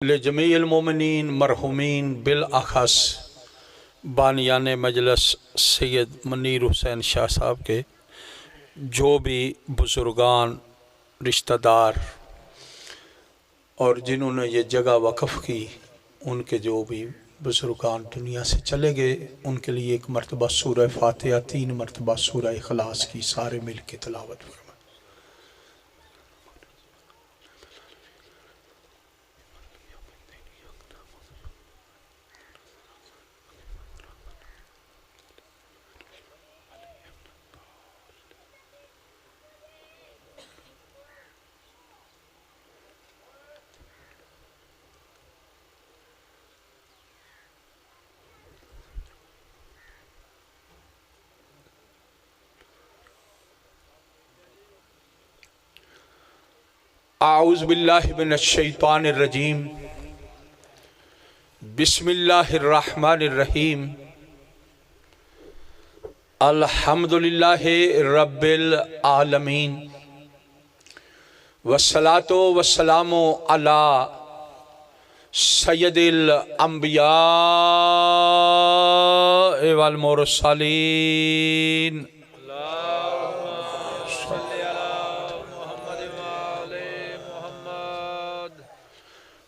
जमील मोमिनीन मरहुमीन बिल अखस बानियान मजलस सैयद मनीर हुसैन शाह साहब के जो भी बुज़ुर्गान रिश्तेदार और जिन्होंने ये जगह वक़फ़ की, उनके जो भी बुज़ुर्गान दुनिया से चले गए, उनके लिए एक मरतबा सूरह फातिहा, 3 मरतबा सूरह इखलास की सारे मिल के तिलावत फरमाएं। आऊज़ु बिल्लाहि मिनश्शैतानिर रजीम, बिस्मिल्लाहिर रहमानिर रहीम, अल्हम्दुलिल्लाहि रब्बिल आलमीन, वस्सलातु वस्सलामु अला सय्यदिल अंबिया वल मुरसलीन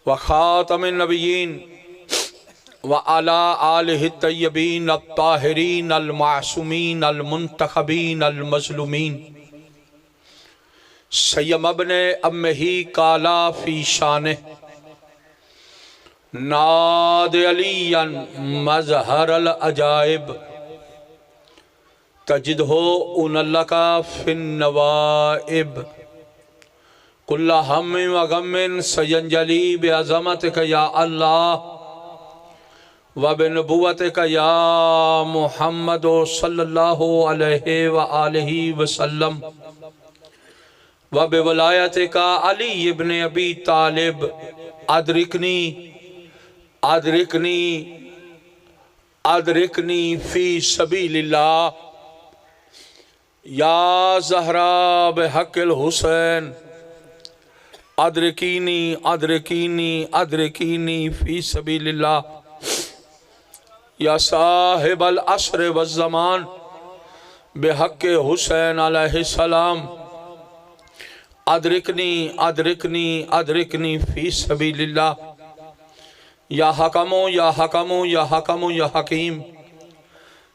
व खातमिन नबिय्यीन व अला आलिहि तय्यबीन अत्ताहिरीन अल मासूमीन अल मुंतखबीन अल मज़लूमीन सय्यम इब्ने अम्मिही काला फी शाने नाद अलियन मज़हर अल अजाइब तजिदहो उनल्लका फिन नवाइब कुल्ला हम्मिन व गम्मिन सयंजली बिअज़मतिका या अल्लाह व बिनुबुव्वतिका या मुहम्मद सल्लल्लाहु अलैहि व आलिहि वसल्लम व बिवलायतिका अली इब्न अबी तालिब अदरिकनी अदरिकनी अदरिकनी फी सबीलिल्लाह या ज़हरा बिहक़्क़िल हुसैन अदरकीनी अदरकीनी अदरकीनी फी सबीलिल्लाह या साहिबल असर व ज़मान बिहक़्क़े हुसैन अलैहिस्सलाम अदरकनी अदरकनी अदरकनी फी सबीलिल्लाह या हकमो या हकमो या हकमो या हकीम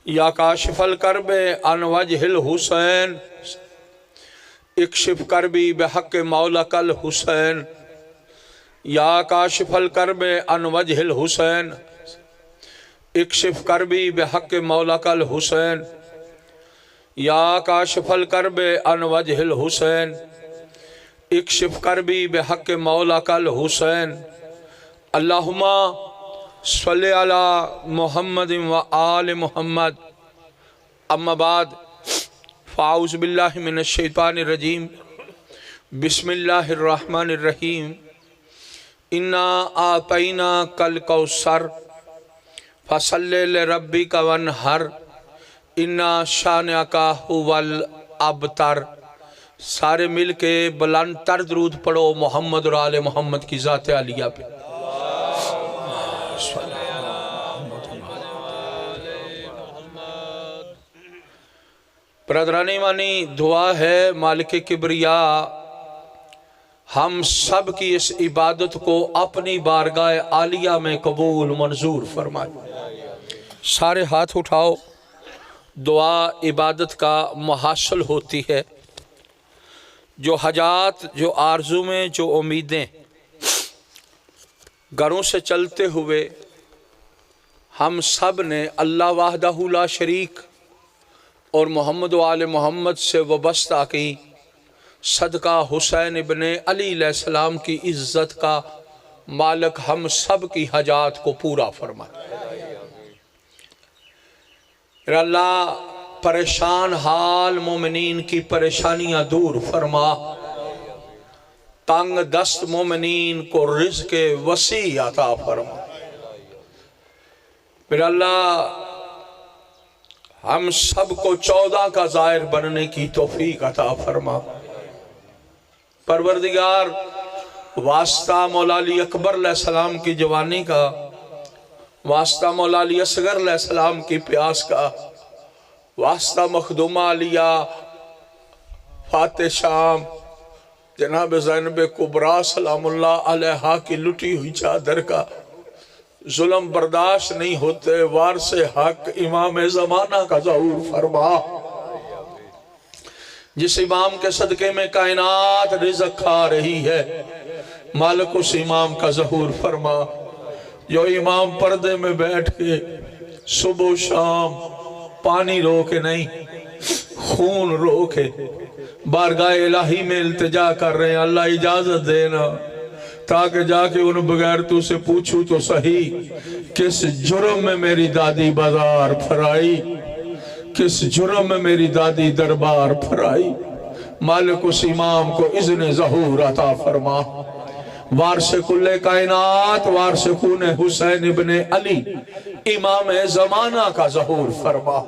या काशिफल करबे अन वजहिल हुसैन इक्शिफ करबी बिहक़्क़े मौलकल हुसैन या काशिफल करबे अन वजहिल हुसैन इक्शिफ करबी बिहक़्क़े मौलकल हुसैन या काशिफल करबे अन वजहिल हुसैन इक्शिफ करबी बिहक़्क़े मौलकल हुसैन। अल्लाहुम्मा सल्लि अला मुहम्मद व आल मुहम्मद। अम्मा बाद फ़ाऊज़ु बिल्लाहि मिनश्शैतानिर रजीम, बिस्मिल्लाहिर रहमानिर रहीम। इन्ना आतैना कल कौसर फसल्लि लिरब्बिका वन्हर इन्ना शानिअका हुवल अबतर। सारे मिल के बुलंद तर दरूद पढ़ो मोहम्मद और आले मोहम्मद की ज़ात आलिया पे। ब्रदरानी मानी दुआ है मालिक किबरिया हम सब की इस इबादत को अपनी बारगाह आलिया में कबूल मंजूर फरमाए। सारे हाथ उठाओ। दुआ इबादत का मुहासल होती है। जो हजात, जो आरजू में, जो उम्मीदें घरों से चलते हुए हम सब ने अल्लाह वाहदहू ला शरीक और मोहम्मद व आले मोहम्मद से वबस्ता की सदका हुसैन इब्ने अली अलैहिस्सलाम की इज़्ज़त का मालिक हम सब की हजात को पूरा फरमाए। अल्लाह परेशान हाल मोमिनीन की परेशानियां दूर फरमा। तंग दस्त मोमिनीन को रिज़्क़ वसी अता फरमा। फिर अल्लाह हम सब को 14 का ज़ाहिर बनने की तौफीक अता फरमा। परवरदिगार वास्ता मौला अली अकबर अलैहिस्सलाम की जवानी का, वास्ता मौला अली असगर अलैहिस्सलाम की प्यास का, वास्ता मखदूमा अलिया फाते शाम जनाब ज़ैनब कुबरा सलामुल्लाह अलैहा की लुटी हुई चादर का। जुल्म बर्दाश्त नहीं होते, वार से हक इमाम ज़माना का ज़हूर फरमा। जिस इमाम के सदके में कायनात रिज़्क़ खा रही है, मालिक उस इमाम का ज़हूर फरमा। जो इमाम पर्दे में बैठ के सुबह शाम पानी रो के नहीं, खून रो के बारगाह इलाही में इल्तिजा कर रहे हैं, अल्लाह इजाजत देना ताकि जाके उन बगैर तू से पूछूं तो सही, किस जुर्म में मेरी दादी बाजार फराई, किस जुर्म में मेरी दादी दरबार फराई। मालिक उस इमाम को इज़्न ज़हूर अता फरमा। वारसे कुल्ले कायनात, वारसे खूने हुसैन इब्ने अली इमाम ज़माना का ज़हूर फरमा।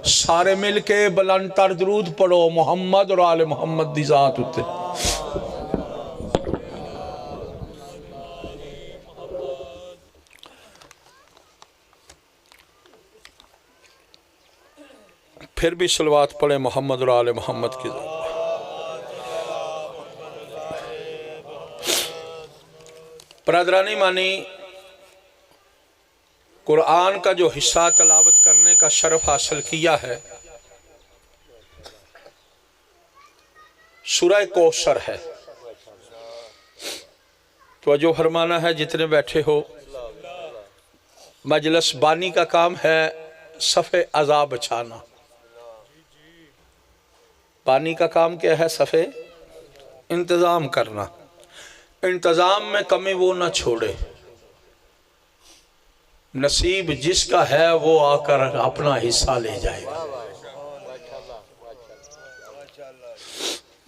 सारे मिलके बुलंद तर दरूद पढ़ो मोहम्मद और आले मोहम्मद दी ज़ात उत्ते। फिर भी सलवात पढ़े मोहम्मद और आले मोहम्मद की ज़ात। बरादरानी मानी, कुरान का जो हिस्सा तलावत करने का शरफ हासिल किया है सूरह कौसर है। तो जो फरमाना है जितने बैठे हो, मजलिस बानी का काम है सफ़े अज़ा बचाना। बानी का काम क्या है? सफ़े इंतज़ाम करना। इंतज़ाम में कमी वो ना छोड़े। नसीब जिसका है वो आकर अपना हिस्सा ले जाएगा।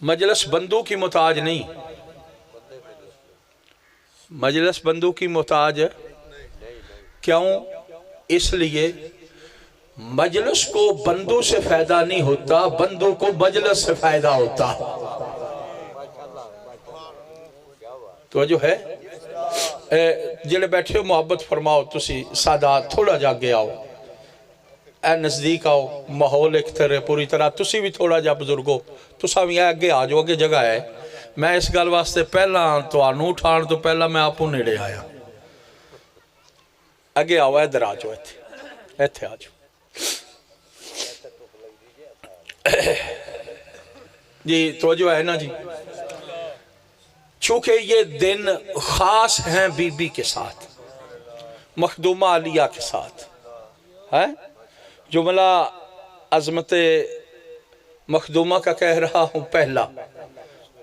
मजलिस बंदों की मोहताज नहीं, मजलिस बंदों की मोहताज क्यों? इसलिए मजलिस को बंदों से फायदा नहीं होता, बंदों को मजलिस से फायदा होता। तो जो है जिले बैठे हो मुहब्बत फरमाओ, तुसी सादा थोड़ा जा अगे आओ, ए नज़दीक आओ, माहौल एक तरह पूरी तरह। तुसी भी थोड़ा जा बुजुर्गो, तुसा भी अगे आ जाओ, अगे जगह है। मैं इस गल वास्ते पहला तुहानू उठाने तो पहला मैं आपू नेड़े आया। अगे आओ, इधर आ जाओ, इत्थे आ जाओ जी। तो जो है ना जी, चूँकि ये दिन ख़ास हैं बीबी के साथ, मखदूमा आलिया के साथ है। जुमला अज़मत मखदूमा का कह रहा हूँ पहला,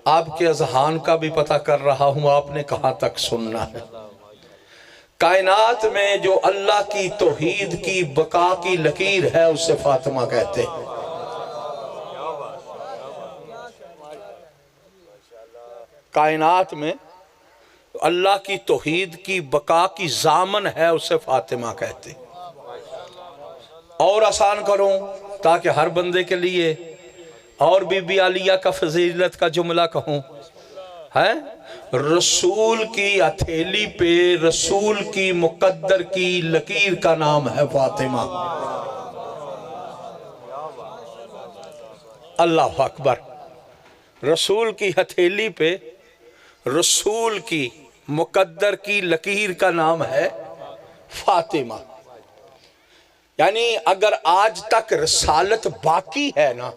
आपके अज़हान का भी पता कर रहा हूँ, आपने कहाँ तक सुनना है। कायनात में जो अल्लाह की तौहीद की बका की लकीर है उसे फातिमा कहते हैं। कायनात में अल्लाह की तौहीद की बका की जामन है उसे फातिमा कहते। और आसान करूं ताकि हर बंदे के लिए, और बीबी आलिया का फजीलत का जुमला कहूं है, रसूल की हथेली पे रसूल की मुकद्दर की लकीर का नाम है फातिमा। अल्लाह अकबर। रसूल की हथेली पे रसूल की मुकद्दर की लकीर का नाम है फातिमा। यानी अगर आज तक रसालत बाकी है ना,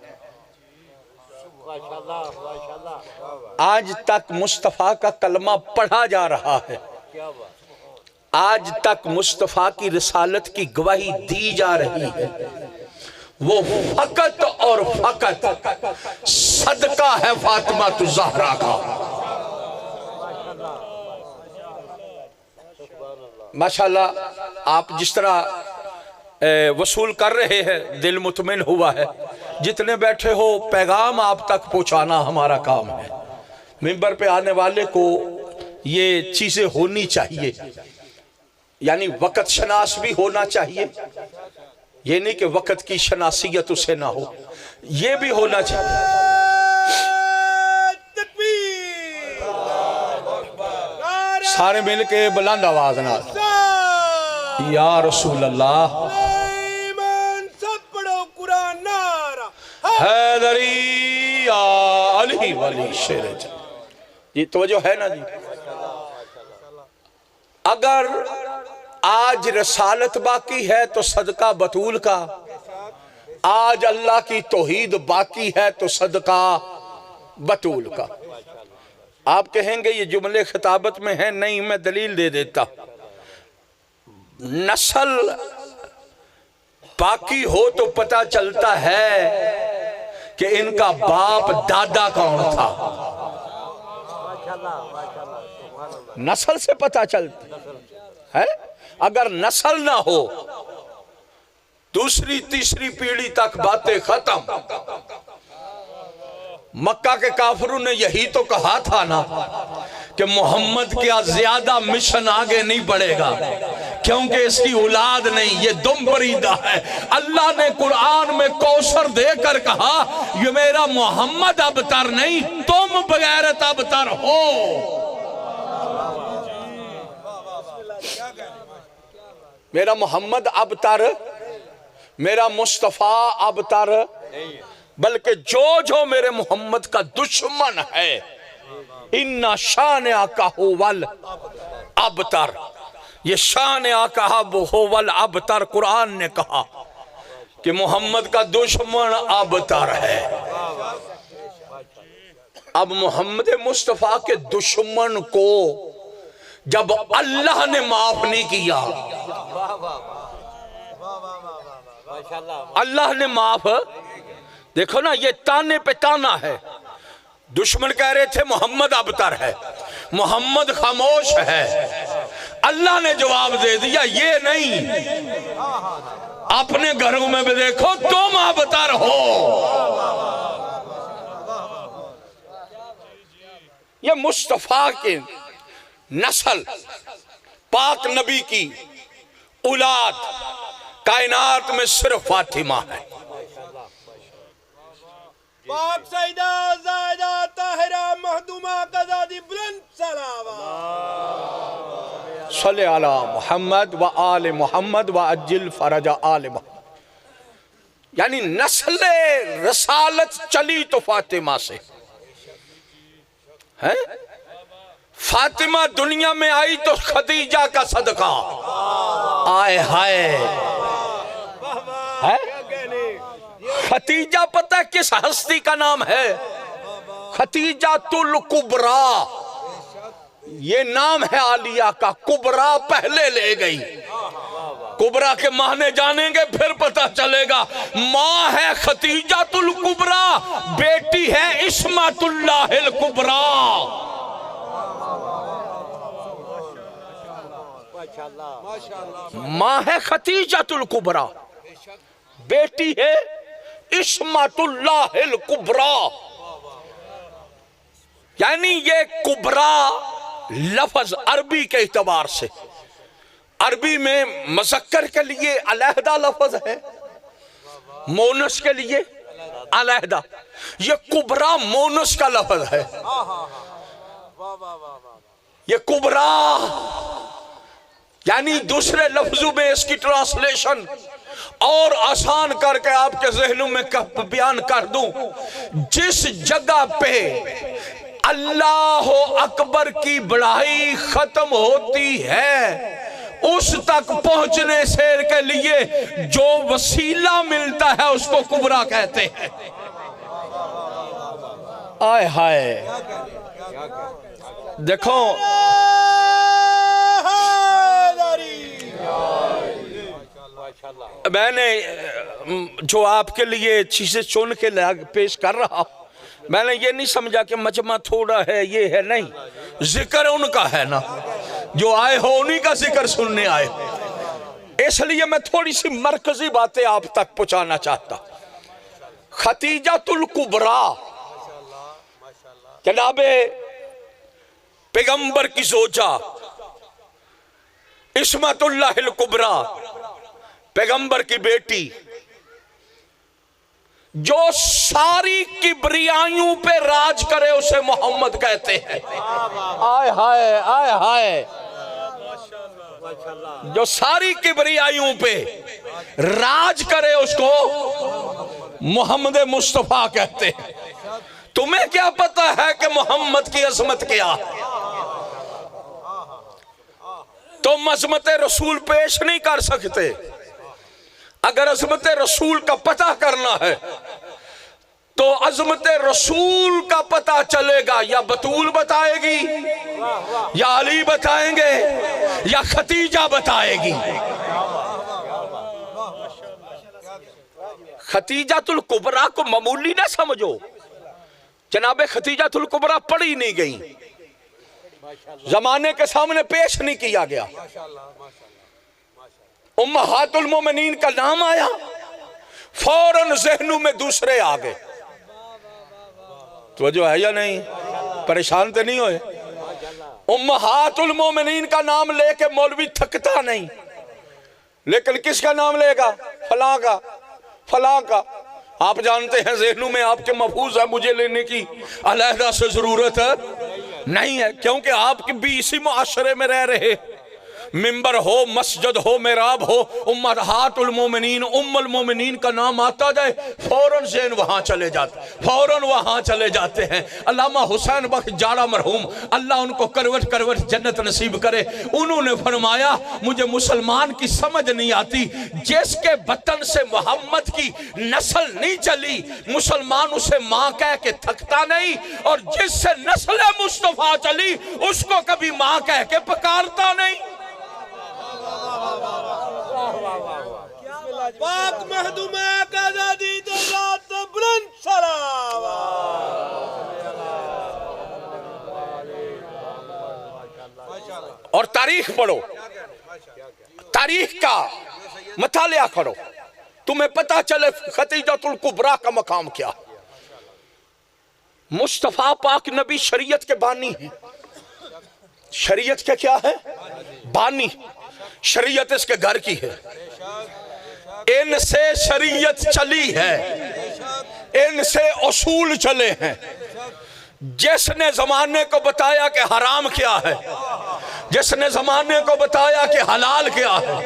आज तक मुस्तफ़ा का कलमा पढ़ा जा रहा है, आज तक मुस्तफ़ा की रसालत की गवाही दी जा रही है, वो फकत और फकत सदका है फातिमा तु ज़हरा का। माशाल्लाह आप जिस तरह वसूल कर रहे हैं, दिल मुतमिन हुआ है। जितने बैठे हो पैगाम आप तक पहुंचाना हमारा काम है। मिंबर पे आने वाले को ये चीज़ें होनी चाहिए, यानी वक़्त शनास भी होना चाहिए। ये नहीं कि वक़्त की शनासियत उसे ना हो, ये भी होना चाहिए। सारे मिल के बुलंद आवाज ना या रसूल अल्लाह सब पढ़ो कुरान नारा हैदरी या अली वली शेर जी तवज्जो है ना जी। अगर आज रसालत बाकी है तो सदका बतूल का, आज अल्लाह की तौहीद बाकी है तो सदका बतूल का। आप कहेंगे ये जुमले खिताबत में हैं, नहीं मैं दलील दे देता। नस्ल बाकी हो तो पता चलता है कि इनका बाप दादा कौन था, नस्ल से पता चलता है। अगर नस्ल ना हो दूसरी तीसरी पीढ़ी तक बातें खत्म। मक्का के काफिरों ने यही तो कहा था ना कि मोहम्मद क्या ज्यादा मिशन आगे नहीं बढ़ेगा क्योंकि इसकी औलाद नहीं, ये दुम बरीदा है। अल्लाह ने कुरान में कौसर देकर कहा ये मेरा मोहम्मद अबतर नहीं, तुम बगैरत अबतर हो। मेरा मोहम्मद अबतर, मेरा मुस्तफा अबतर, बल्कि जो जो मेरे मोहम्मद का दुश्मन है इन्ना शान आका हो वल अबतर, ये शान आका हो वल अबतर। कुरान ने कहा कि मोहम्मद का दुश्मन अबतर है। अब मोहम्मद मुस्तफा के दुश्मन को जब अल्लाह ने माफ नहीं किया, अल्लाह ने माफ, देखो ना ये ताने पे ताना है। दुश्मन कह रहे थे मोहम्मद अबतर है, मोहम्मद खामोश है। अल्लाह ने जवाब दे दिया ये नहीं, अपने घरों में भी देखो तुम अबतर हो। ये मुस्तफा के नस्ल पाक नबी की औलाद कायनात में सिर्फ फातिमा है। पाक सईदा ज़ाहिदा ताहिरा महदूमा कज़ादी बुलंद सलावत सल्ले अला मुहम्मद व आले मुहम्मद व अज्जिल फरजा आले मुहम्मद। यानी नस्ल रसालत चली तो फातिमा से है। फातिमा दुनिया में आई तो खदीजा का सदका। आए हाय है। खतीजा पता किस हस्ती का नाम है? खतीजा तुल कुबरा, ये नाम है आलिया का। कुबरा पहले ले गई, कुबरा के माने जानेंगे फिर पता चलेगा। माँ है खतीजा तुल कुबरा, बेटी है इस्मतुल्लाहिल कुबरा। माँ है खतीजातुल कुबरा, बेटी है इस्मतुल्लाहिल कुबरा। यानी ये कुबरा लफ्ज अरबी के एतबार से, अरबी में मुज़क्कर के लिए अलहदा लफ्ज है, मोनस के लिए अलहदा। ये कुबरा मोनस का लफ्ज है। ये कुबरा यानी दूसरे लफ्जों में इसकी ट्रांसलेशन और आसान करके आपके जहनों में बयान कर दूं। जिस जगह पे अल्लाह अकबर की बढ़ाई खत्म होती है उस तक पहुंचने से के लिए जो वसीला मिलता है उसको कुबरा कहते हैं। आय हाय देखो, मैंने जो आपके लिए चीजें चुन के पेश कर रहा, मैंने ये नहीं समझा कि मजमा थोड़ा है ये है, नहीं, जिक्र उनका है ना, जो आए हो उन्हीं का जिक्र सुनने आए। इसलिए मैं थोड़ी सी मरकजी बातें आप तक पहुंचाना चाहता। खतीजातुल कुबरा जनाबे पैगंबर की जोजा, इस्मतुल्लाहिल कुबरा पैगंबर की बेटी, जो सारी किबरियाइयों पे राज करे उसे मोहम्मद कहते हैं। आय हाय आय हाय। जो सारी किबरियाइयों पे राज करे उसको मोहम्मद मुस्तफा कहते हैं। तुम्हें क्या पता है कि मोहम्मद की अजमत क्या है? तुम अजमत रसूल पेश नहीं कर सकते। अगर अजमत रसूल का पता करना है तो अजमत रसूल का पता चलेगा या बतूल बताएगी, या अली बताएंगे, या खतीजा बताएगी। खतीजातुल कुबरा को मामूली ना समझो। जनाबे खतीजातुल कुबरा पढ़ी नहीं गई, जमाने के सामने पेश नहीं किया गया। उम्महातुल मोमिनीन का नाम आया, फौरन ज़हनों में दूसरे आ गए। तो जो है या नहीं, परेशान तो नहीं हुए? उम्महातुल मोमिनीन का नाम लेके मौलवी थकता नहीं, लेकिन किसका नाम लेगा? फलां का, फलां का। आप जानते हैं ज़हनों में आपके महफूज है, मुझे लेने की अलहदा से जरूरत है नहीं है, क्योंकि आप भी इसी मुआशरे में रह रहे। मिंबर हो, मस्जिद हो, मेराब हो, उम्महातुल मोमिनीन, उम्मुल मोमिनीन का नाम आता जाए, फौरन ज़हन वहां चले जाते, फौरन वहां चले जाते हैं। अल्लामा हुसैन बख्श जाड़ा मरहूम, अल्लाह उनको करवट करवट जन्नत नसीब करे, उन्होंने फरमाया मुझे मुसलमान की समझ नहीं आती, जिसके बतन से मोहम्मद की नस्ल नहीं चली मुसलमान उसे माँ कह के थकता नहीं, और जिससे नस्ल मुस्तफा चली उसको कभी माँ कह के पुकारता नहीं। पाक महदूमे का आजादी दे रात बुलंद सलाम। और तारीख पढ़ो, तारीख का मतालिया करो, तुम्हें पता चले खतीजतुल कुबरा का मकाम क्या। मुस्तफा पाक नबी शरीयत के बानी है। शरीयत के क्या है? बानी। शरीयत इसके घर की है, इनसे शरीयत चली है, इनसे उसूल चले हैं। जिसने जमाने को बताया कि हराम क्या है, जिसने जमाने को बताया कि हलाल क्या है,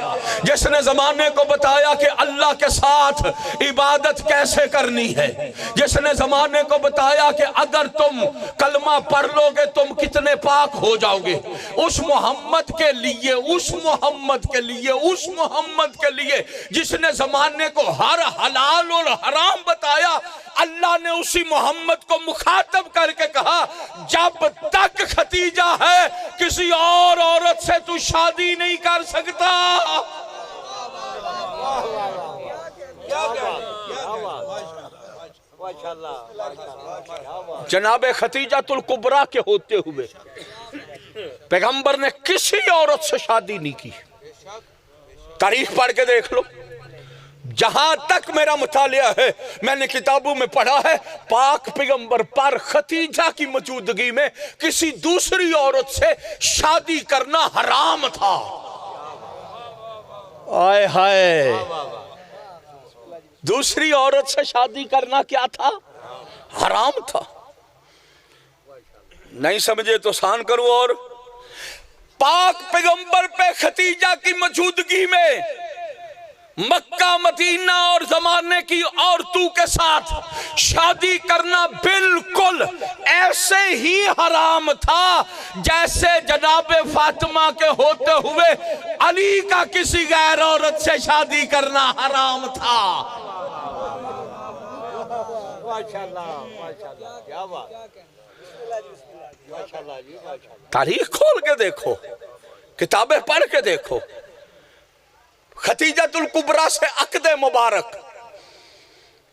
जिसने जमाने को बताया कि अल्लाह के साथ इबादत कैसे करनी है, जिसने जमाने को बताया कि अगर तुम कलमा पढ़ लोगे तुम कितने पाक हो जाओगे, उस मोहम्मद के लिए, उस मोहम्मद के लिए, उस मोहम्मद के लिए जिसने जमाने को हर हलाल और हराम बताया, अल्लाह ने उसी मोहम्मद को मुखातब करके कहा जब तक खतीजा है किसी और औरत से तू शादी नहीं कर सकता। जनाबे खतीजातुल कुबरा के होते हुए पैगंबर ने किसी औरत से शादी नहीं की। तारीख पढ़ के देख लो। जहां तक मेरा मुतालिया है, मैंने किताबों में पढ़ा है, पाक पैगंबर पर खतीजा की मौजूदगी में किसी दूसरी औरत से शादी करना हराम था। आय हाय, दूसरी औरत से शादी करना क्या था? हराम था। नहीं समझे तो सान करो। और पाक पैगंबर पे खतीजा की मौजूदगी में मक्का मदीना और जमाने की औरतों के साथ शादी करना बिल्कुल ऐसे ही हराम था जैसे जनाबे फातिमा के होते हुए अली का किसी गैर औरत से शादी करना हराम था। तारीख खोल के देखो, किताबें पढ़ के देखो। खतीजातुल कुबरा से अक़्द मुबारक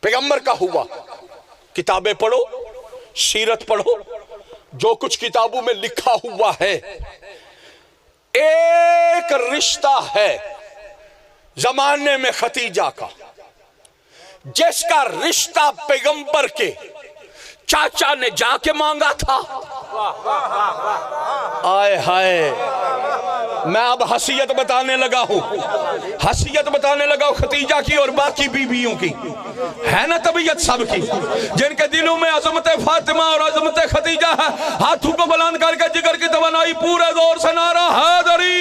पैगंबर का हुआ। किताबें पढ़ो, सीरत पढ़ो, जो कुछ किताबों में लिखा हुआ है। एक रिश्ता है जमाने में खतीजा का, जिसका रिश्ता पैगंबर के चाचा ने जाके मांगा था। आय हाय, मैं अब हसीयत बताने लगा हूँ, हसीयत बताने लगा हूँ खतीजा की और बाकी बीबियों की। है ना तबीयत सबकी, जिनके दिलों में अजमत फातिमा और अजमत खतीजा है, हाथों को बुलंद करके जिगर की तवनाई पूरे जोर से नारा हैदरी।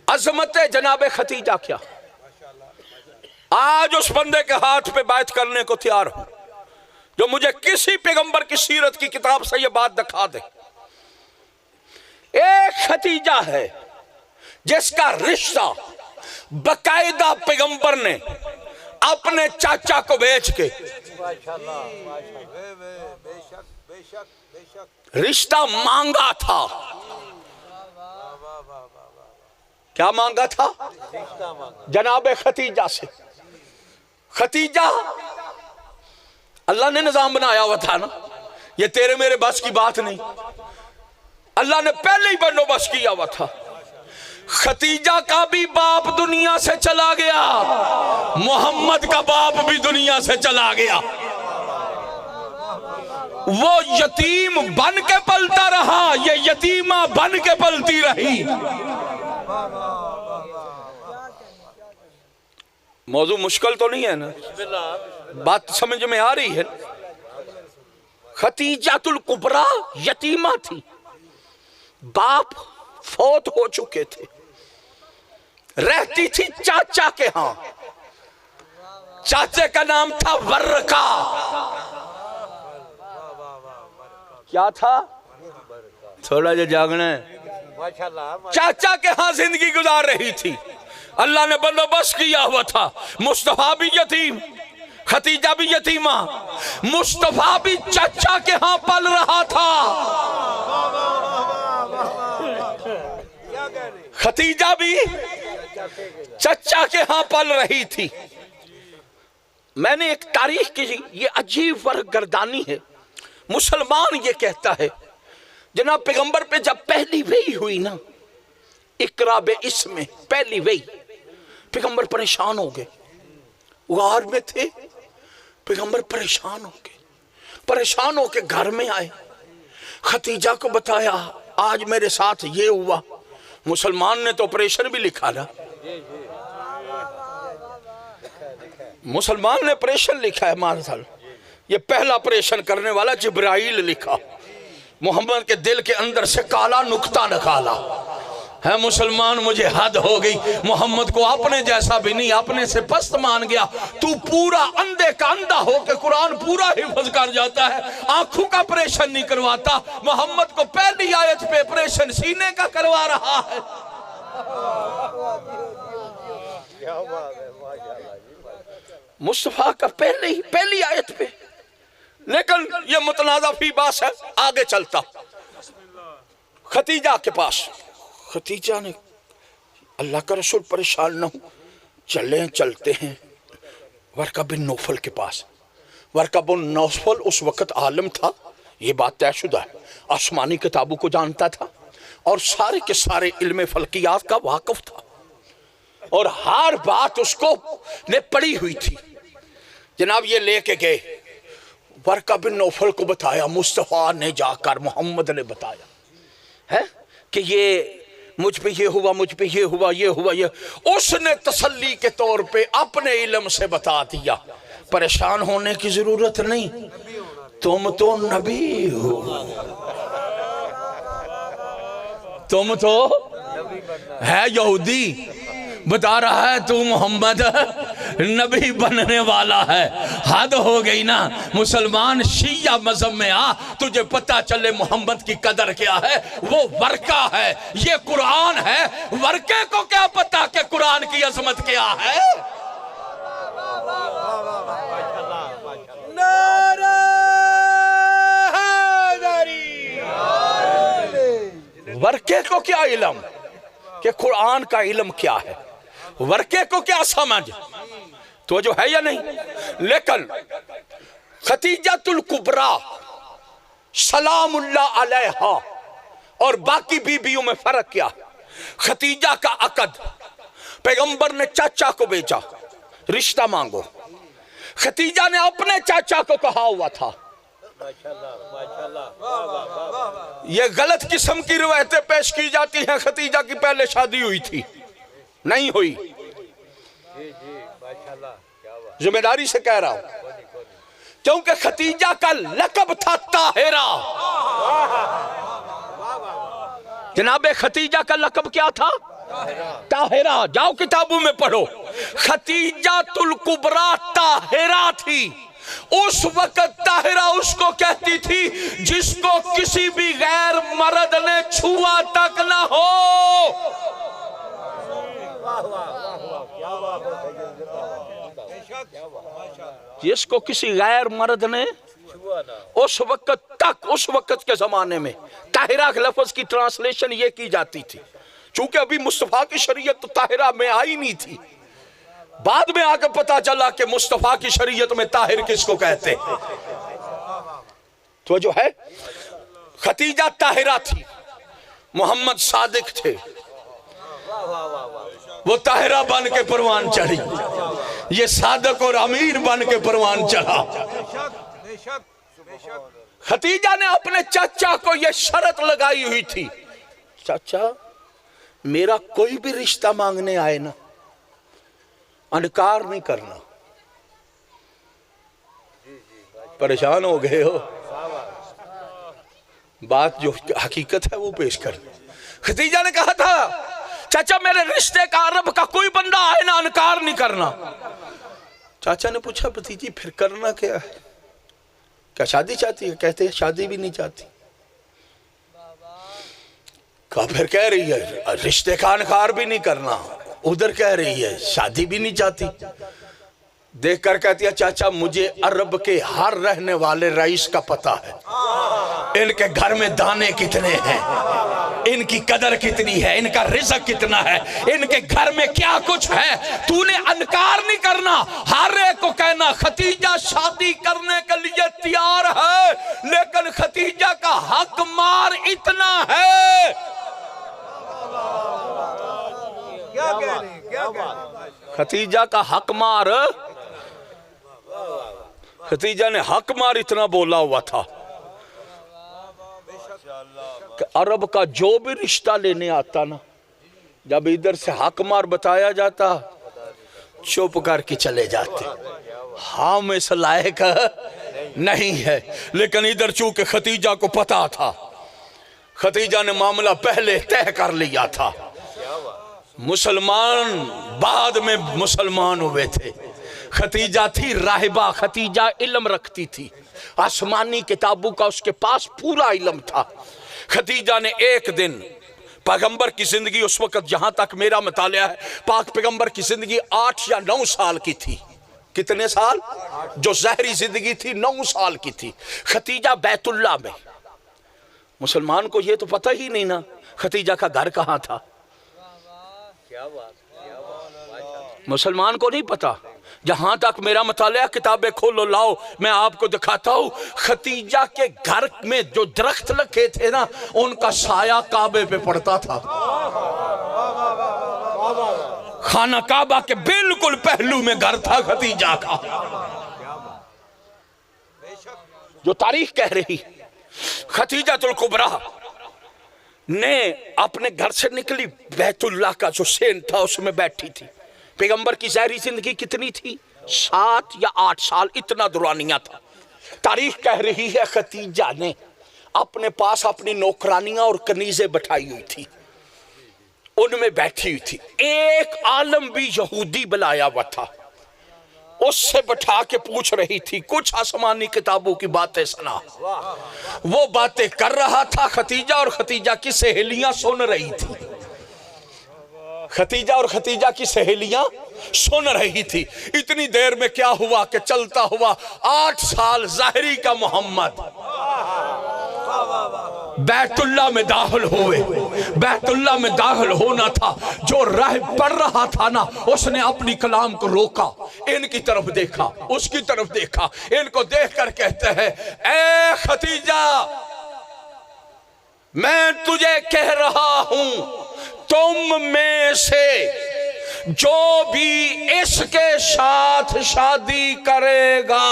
अजमत जनाब खतीजा क्या, आज उस बंदे के हाथ पे बात करने को तैयार हूं जो मुझे किसी पैगंबर की सीरत की किताब से यह बात दिखा दे। एक खतीजा है जिसका रिश्ता बकायदा पैगंबर ने अपने चाचा को बेच के रिश्ता मांगा था। क्या मांगा था? जनाब खतीजा से। खतीजा अल्लाह ने निजाम बनाया हुआ था ना, ये तेरे मेरे बस की बात नहीं, अल्लाह ने पहले ही बंदोबस्त किया हुआ था। खतीजा का भी बाप दुनिया से चला गया, मोहम्मद का बाप भी दुनिया से चला गया। वो यतीम बन के पलता रहा, ये यतीमा बन के पलती रही। मौजू मुश्किल तो नहीं है ना, बात समझ में आ रही है। खतीजातुल कुबरा यतीमा थी, बाप फौत हो चुके थे, रहती थी चाचा के यहां। चाचे का नाम था वर्का। क्या था? थोड़ा जो जागना है। चाचा के यहां जिंदगी गुजार रही थी, अल्लाह ने बंदोबस्त किया हुआ था। मुस्तफा भी यतीम, खतीजा भी यतीमा। मुस्तफा भी चाचा के यहां पल रहा था, खतीजा भी चाचा के यहां पल रही थी। मैंने एक तारीख की, ये अजीब वर्ग गर्दानी है। मुसलमान ये कहता है जनाब पैगंबर पे जब पहली वही हुई ना, इकरा बे इसमें पहली वही, पैगंबर परेशान हो गए, गार में थे, पैगंबर परेशान हो गए, परेशान होके घर में आए, खतीजा को बताया आज मेरे साथ ये हुआ। मुसलमान ने तो ऑपरेशन भी लिखा ना, मुसलमान ने ऑपरेशन लिखा है मारसल, ये पहला ऑपरेशन करने वाला जिब्राइल लिखा। मोहम्मद के दिल के अंदर से काला नुक्ता निकाला है। मुसलमान मुझे हद हो गई, मोहम्मद को अपने जैसा भी नहीं, अपने से पस्त मान गया। तू पूरा अंधे का अंधा हो के कुरान पूरा हिफ्ज कर जाता है, आंखों का ऑपरेशन नहीं करवाता। मोहम्मद को पहली आयत पे ऑपरेशन सीने का करवा रहा है। मुस्तफा का पहली आयत पे, लेकिन ये मुतनाज़ा फी बात है। आगे चलता खतीजा के पास, खतीजा ने अल्लाह का रसूल परेशान न हो, चलते हैं वर्का बिन नौफल के पास। वर्का बिन नौफल उस वक्त आलम था, ये बात तयशुदा है, आसमानी किताबों को जानता था और सारे के सारे इल्म फल्कियात का वाकिफ था और हर बात उसको ने पड़ी हुई थी। जनाब ये लेके गए, वर्का बिन नौफल को बताया, मुस्तफ़ा ने जाकर मोहम्मद ने बताया है कि ये मुझ पे ये हुआ, मुझ पे ये हुआ, ये हुआ, ये। उसने तसल्ली के तौर पे अपने इल्म से बता दिया, परेशान होने की जरूरत नहीं, तुम तो नबी हो, तुम तो है यहूदी, बता रहा है तू मोहम्मद नबी बनने वाला है। हद हो गई ना। मुसलमान शिया मजहब में आ, तुझे पता चले मोहम्मद की कदर क्या है। वो वर्का है, ये कुरान है। वर्के को क्या पता कि कुरान की अजमत क्या है। वर्के को क्या इल्म कि कुरान का इल्म क्या है, वर्के को क्या समझ, तो जो है या नहीं। लेकिन खतीजातुल कुबरा सलामुल्लाह अलैहा और बाकी बीबियों में फर्क क्या। खतीजा का अकद पैगंबर ने चाचा को भेजा, रिश्ता मांगो। खतीजा ने अपने चाचा को कहा हुआ था ये गलत किस्म की रिवायतें पेश की जाती हैं खतीजा की पहले शादी हुई थी, नहीं हुई। जिम्मेदारी से कह रहा हूं, क्योंकि खतीजा का लकब था ताहिरा। जनाबे खतीजा का लकब क्या था? ताहिरा। जाओ किताबों में पढ़ो, खतीजा तुल कुबरा ताहिरा थी। उस वक्त ताहिरा उसको कहती थी जिसको किसी भी गैर मर्द ने छुआ तक ना हो। जिसको किसी गैर मर्द ने उस वक्त तक, उस वक्त के जमाने में ताहिरा के लफ्ज की ट्रांसलेशन ये की जाती थी। चूंकि अभी मुस्तफा की शरीयत तो ताहिरा में आई नहीं थी, बाद में आकर पता चला कि मुस्तफा की शरीयत में ताहिर किसको कहते। तो जो है खतीजा ताहिरा थी, मोहम्मद सादिक थे, वो ताहिरा बन के परवान चढ़ी, ये सादक और अमीर बन के परवान चढ़ा। खतीजा ने अपने चाचा को यह शर्त लगाई हुई थी, चाचा मेरा कोई भी रिश्ता मांगने आए ना, इनकार नहीं करना। परेशान हो गए हो, बात जो हकीकत है वो पेश कर। खतीजा ने कहा था चाचा मेरे रिश्ते का अरब का कोई बंदा आए ना, इनकार नहीं करना। चाचा ने पूछा भतीजी फिर करना क्या है, क्या शादी चाहती है? कहते हैं शादी भी नहीं चाहती। कहा फिर कह रही है रिश्ते का इनकार भी नहीं करना, उधर कह रही है शादी भी नहीं चाहती। देख कर कहती है चाचा मुझे अरब के हर रहने वाले रईस का पता है, इनके घर में दाने कितने हैं, इनकी कदर कितनी है, इनका रिज़्क कितना है, इनके घर में क्या कुछ है। तूने इनकार नहीं करना, हर एक को कहना खतीजा शादी करने के लिए तैयार है, लेकिन खतीजा का हक मार इतना है। क्या कह रहे हैं, क्या कह रहे हैं? खतीजा का हक मार, खतीजा ने हक मार इतना बोला हुआ था कि अरब का जो भी रिश्ता लेने आता ना, जब इधर से हक मार बताया जाता चुप करके चले जाते, हाँ में इस लायक नहीं है। लेकिन इधर चूंकि खतीजा को पता था, खतीजा ने मामला पहले तय कर लिया था। मुसलमान बाद में मुसलमान हुए थे। खतीजा थी राहिबा, खतीजा इल्म रखती थी, आसमानी किताबों का उसके पास पूरा इल्म था। खतीजा ने एक दिन पैगंबर की जिंदगी, उस वक्त जहां तक मेरा मुतालिया है, पाक पैगंबर की जिंदगी 8 या 9 साल की थी। कितने साल? जो ज़हरी जिंदगी थी 9 साल की थी। खतीजा बैतुल्ला में, मुसलमान को ये तो पता ही नहीं ना खतीजा का घर कहाँ था, मुसलमान को नहीं पता। जहां तक मेरा मुतालिया, किताबें खोलो लाओ मैं आपको दिखाता हूं। खतीजा के घर में जो दरख्त लगे थे ना, उनका साया काबे पे पड़ता था। खाना काबा के बिल्कुल पहलू में घर था खतीजा का। जो तारीख कह रही, खतीजातुल कुबरा ने अपने घर से निकली, बैतुल्लाह का जो सेन था उसमें बैठी थी। पैगंबर की ज़ाहिरी जिंदगी कितनी थी? 7 या 8 साल, इतना दुरानिया था। तारीख कह रही है खतीजा ने अपने पास अपनी नौकरानियां और कनीज़ें बैठाई हुई थी, उनमें बैठी हुई थी। एक आलम भी यहूदी बुलाया हुआ था, उससे बैठा के पूछ रही थी, कुछ आसमानी किताबों की बातें सुना। वो बातें कर रहा था खतीजा, और खतीजा की सहेलियां सुन रही थी। खतीजा और खतीजा की सहेलियां सुन रही थी। इतनी देर में क्या हुआ कि चलता हुआ 8 साल ज़ाहिरी का मोहम्मद बैतुल्ला में दाखिल हुए। बैतुल्ला में दाखिल होना था, जो राह पढ़ रहा था ना, उसने अपनी कलाम को रोका, इनकी तरफ देखा, उसकी तरफ देखा। इनको देखकर कहते हैं, ए खतीजा, मैं तुझे कह रहा हूं, तुम में से जो भी इसके साथ शादी करेगा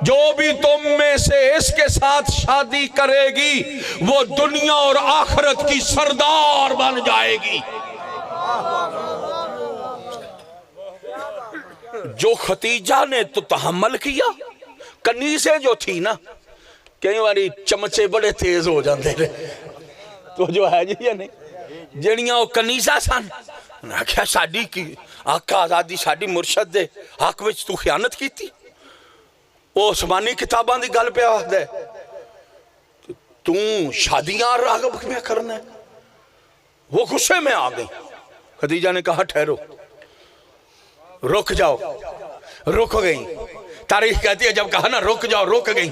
जो भी तुम में से इसके साथ शादी करेगी वो दुनिया और आखिरत की सरदार बन जाएगी। जो खतीजा ने तो तहम्मल किया, कनीसे जो थी ना, कई बारी चमचे बड़े तेज हो जाते थे, तो जो है जी या नहीं, ਜਿਹੜੀਆਂ ਉਹ ਕਨੀਜ਼ਾ ਸਨ, ਉਹਨਾਂ ਆਖਿਆ ਸਾਡੀ ਕੀ ਆਕਾ ਆਜ਼ਾਦੀ ਸਾਡੀ ਮੁਰਸ਼ਦ ਦੇ ਹੱਕ ਵਿੱਚ ਤੂੰ ਖਿਆਨਤ ਕੀਤੀ। ਉਹ ਅਸਮਾਨੀ ਕਿਤਾਬਾਂ ਦੀ ਗੱਲ ਪਿਆ ਆਖਦਾ ਤੂੰ शादियां रागब में करना है। वो गुस्से में आ गई। खदीजा ने कहा ठहरो, रुक जाओ। रुक गई। तारीख कहती है जब कहा ना रुक जाओ, रुक गई।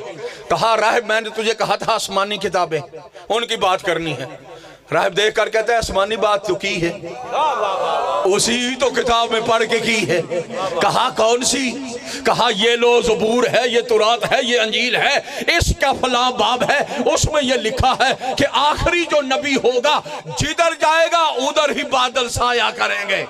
कहा राहिब मैंने तुझे कहा था आसमानी किताबें उनकी बात करनी है। राहिब देख कर कहते हैं आसमानी बात तो की है, उसी तो किताब में पढ़ के की है। कहा कौन सी? कहा ये लो ज़बूर है, ये तुरात है, ये अंजील है, इसका फलां बाब है, उसमें ये लिखा है कि आखिरी जो नबी होगा जिधर जाएगा उधर ही बादल साया करेंगे।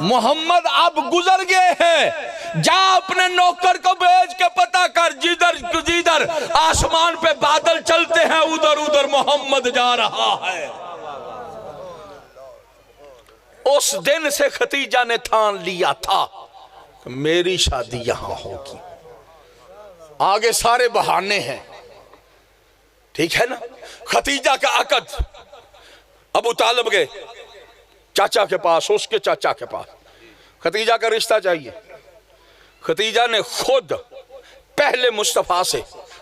मोहम्मद अब गुजर गए हैं, जा अपने नौकर को भेज के पता कर, जिधर जिधर आसमान पे बादल चलते हैं उधर उधर मोहम्मद जा रहा है। उस दिन से खतीजा ने ठान लिया था कि मेरी शादी यहां होगी। आगे सारे बहाने हैं, ठीक है ना। खतीजा का अकद अबू तालिब गए चाचा के पास, उसके चाचा के पास, खतीजा का रिश्ता चाहिए। खतीजा ने खुद पहले मुस्तफा से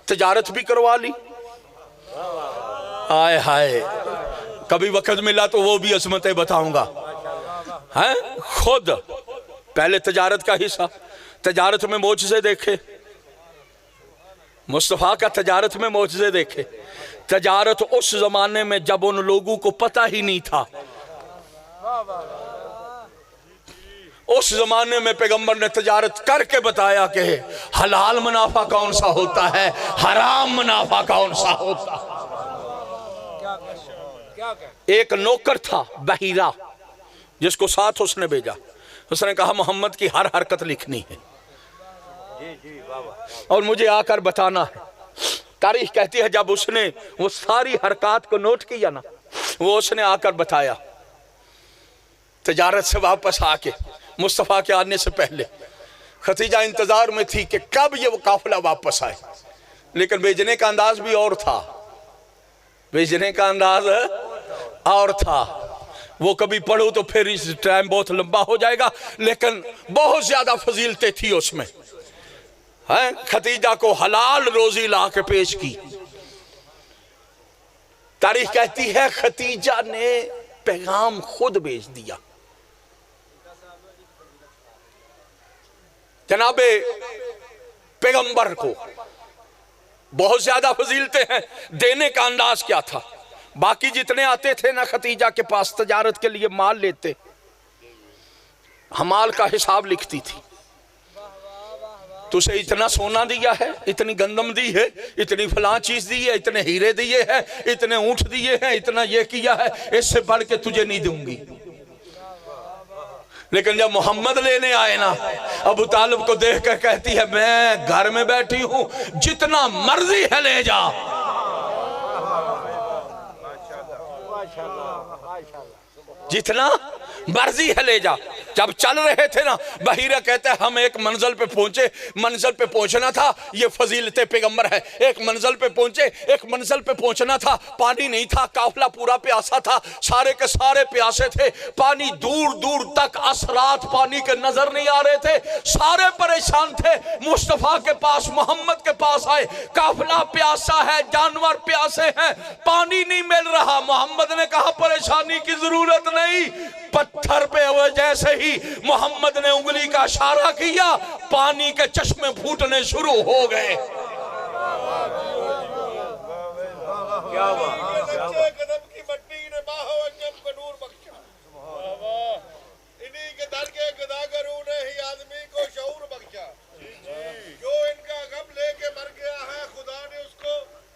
तिजारत भी करवा ली। आए हाय, कभी वक्त मिला तो वो भी अजमतें बताऊंगा। हैं खुद पहले तिजारत का हिस्सा, तिजारत में मोजज़े देखे, मुस्तफा का तिजारत में मोजज़े देखे। तिजारत उस जमाने में जब उन लोगों को पता ही नहीं था, उस जमाने में पैगंबर ने तिजारत करके बताया कि हलाल मुनाफा कौन सा होता है, हराम मुनाफा कौन सा होता है। एक नौकर था बहीरा, जिसको साथ उसने भेजा। उसने कहा मोहम्मद की हर हरकत लिखनी है और मुझे आकर बताना है। तारीख कहती है जब उसने वो सारी हरकत को नोट किया ना, वो उसने आकर बताया। तिजारत से वापस आके मुस्तफ़ा के आने से पहले खतीजा इंतजार में थी कि कब ये वो काफिला वापस आए, लेकिन भेजने का अंदाज भी और था, भेजने का अंदाज और था। वो कभी पढ़ो तो फिर इस टाइम बहुत लंबा हो जाएगा, लेकिन बहुत ज्यादा फजीलतें थी उसमें। हैं खतीजा को हलाल रोजी ला के पेश की। तारीख कहती है खतीजा ने पैगाम खुद भेज दिया। जनाबे पैगंबर को बहुत ज्यादा फजीलतें हैं। देने का अंदाज क्या था? बाकी जितने आते थे ना खतीजा के पास तजारत के लिए माल लेते, हमाल का हिसाब लिखती थी। तुझे इतना सोना दिया है, इतनी गंदम दी है, इतनी फलां चीज दी है, इतने हीरे दिए हैं, इतने ऊंट दिए हैं, इतना ये किया है, इससे बढ़ के तुझे नहीं दूंगी। लेकिन जब मोहम्मद लेने आए ना, अबू तालिब को देख कर कहती है मैं घर में बैठी हूं, जितना मर्जी है ले जा। जितना मर्जी है ले जा। जब चल रहे थे ना, बहीरा कहते हैं हम एक मंजिल पे पहुंचे, मंजिल पे पहुंचना था, ये फजीलते पैगंबर है। एक मंजिल पे पहुंचे, एक मंजिल पे पहुंचना था, पानी नहीं था, काफिला पूरा प्यासा था, सारे के सारे प्यासे थे, पानी दूर दूर तक असरात पानी के नजर नहीं आ रहे थे, सारे परेशान थे। मुस्तफा के पास, मोहम्मद के पास आए, काफिला प्यासा है, जानवर प्यासे हैं, पानी नहीं मिल रहा। मोहम्मद ने कहा परेशानी की जरूरत नहीं। पत्थर पे जैसे ही मोहम्मद ने उंगली का इशारा किया, पानी के चश्मे फूटने शुरू हो गए। आदमी को शऊर बख्शा, जो इनका गम लेके मर गया है, खुदा ने उसको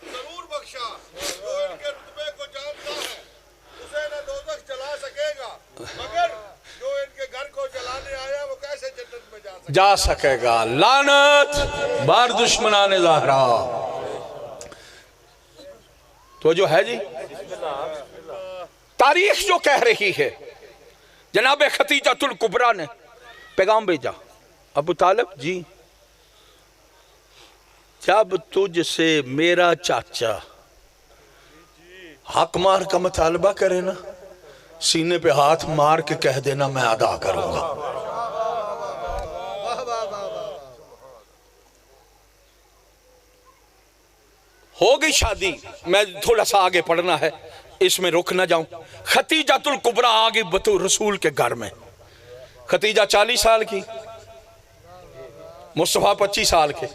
जरूर बख्शा। जो इनके रुतबे को जानता है उसे न दोज़ख जला सकेगा, मगर जो इनके घर को जलाने आया वो कैसे जन्नत में जा सकेगा। जा सकेगा। लानत बार दुश्मनाने ज़हरा। तो जो है जी, तारीख जो कह रही है, जनाब खतीजतुल कुबरा ने पैगाम भेजा, अबू तालिब जी, जब तुझसे मेरा चाचा हक मार का मुतालबा करे ना, सीने पे हाथ मार के कह देना मैं अदा करूंगा। हो गई शादी। मैं थोड़ा सा आगे पढ़ना है, इसमें रुक ना जाऊं। खतीजतुल कुबरा आ गई बतौर रसूल के घर में। खतीजा 40 साल की, मुस्तफा 25 साल के।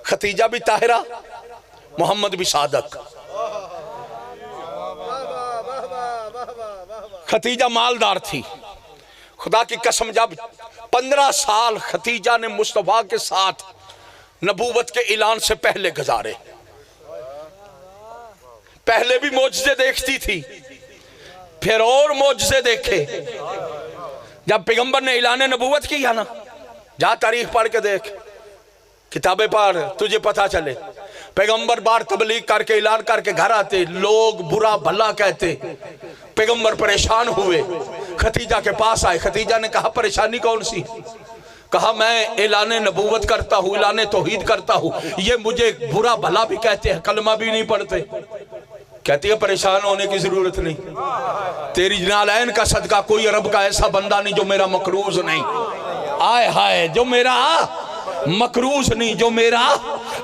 खतीजा भी ताहिरा, मोहम्मद भी सादक। खतीजा मालदार थी। खुदा की कसम, जब 15 साल खतीजा ने मुस्तफा के साथ नबूवत के ऐलान से पहले गुजारे। पहले भी मौजज़े देखती थी, फिर और मौजज़े देखे। जब पैगंबर ने ऐलान नबूवत किया ना, जा तारीख पढ़ के देख, किताबें पढ़, तुझे पता चले। पैगंबर बार तबलीग करके ऐलान करके घर आते, लोग बुरा भला कहते। पैगंबर परेशान हुए, खतीजा के पास आए। खतीजा ने कहा परेशानी कौन सी? कहा मैं ऐलान नबूवत करता हूँ, ऐलान तौहीद करता हूँ, ये मुझे बुरा भला भी कहते हैं, कलमा भी नहीं पढ़ते। कहती है परेशान होने की जरूरत नहीं, तेरी नालैन का सदका कोई अरब का ऐसा बंदा नहीं जो मेरा मकरूज नहीं। आय हाय, जो मेरा मकरूज नहीं, जो मेरा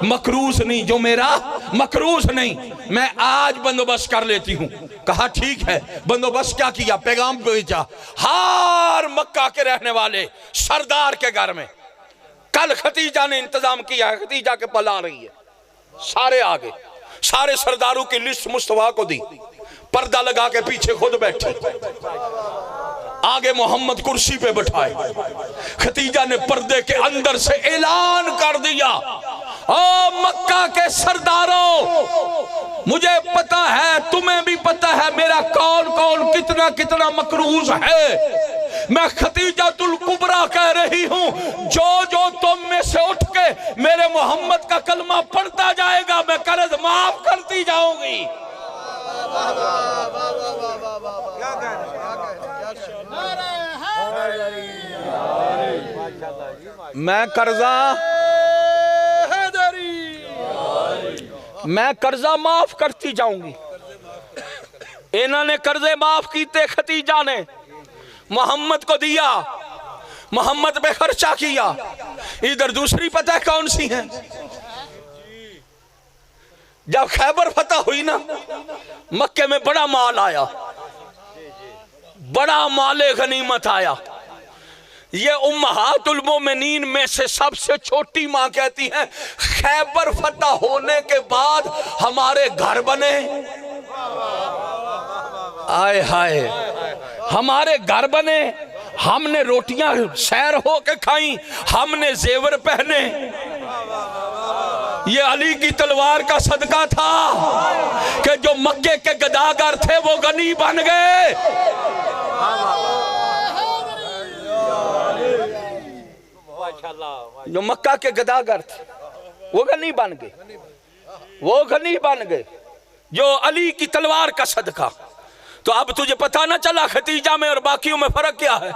मकरूज नहीं, जो मेरा मकरूज नहीं, मैं आज बंदोबस्त कर लेती हूँ। कहा ठीक है। बंदोबस्त क्या किया? पैगाम भेजा हर मक्का के रहने वाले सरदार के घर में। कल खतीजा ने इंतजाम किया है, खतीजा के पल आ रही है, सारे आगे। सारे सरदारों की लिस्ट मुस्तफा को दी, पर्दा लगा के पीछे खुद बैठी, आगे मोहम्मद कुर्सी पे बैठाए। खतीजा ने पर्दे के अंदर से ऐलान कर दिया, ओ मक्का के सरदारों, मुझे पता है, तुम्हें भी पता है मेरा कौन कौन कितना कितना मकरूज है। मैं खतीजतुल कुबरा कह रही हूं, जो जो तुम में से उठ के मेरे मोहम्मद का कलमा पढ़ता जाएगा, मैं कर्ज माफ करती जाऊंगी। मैं कर्जा माफ करती जाऊंगी। इन्होंने कर्जे माफ कीते, खतीजा ने मोहम्मद को दिया, मोहम्मद पे खर्चा किया। इधर दूसरी पता है कौन सी है? जब खैबर फतह हुई ना, मक्के में बड़ा माल आया, बड़ा माले गनीमत आया। ये उम्महातुल मोमिनीन में से सबसे छोटी मां कहती है, खैबर फतह होने के बाद हमारे घर बने। आए हाय, हमारे घर बने, हमने रोटियां सैर हो के खाई, हमने जेवर पहने। ये अली की तलवार का सदका था कि जो मक्के के गदागर थे वो गनी बन गए। जो मक्का के गदागर थे वो गनी बन गए, वो गनी बन गए, जो अली की तलवार का सदका। तो अब तुझे पता ना चला खतीजा में और बाकियों में फर्क क्या है?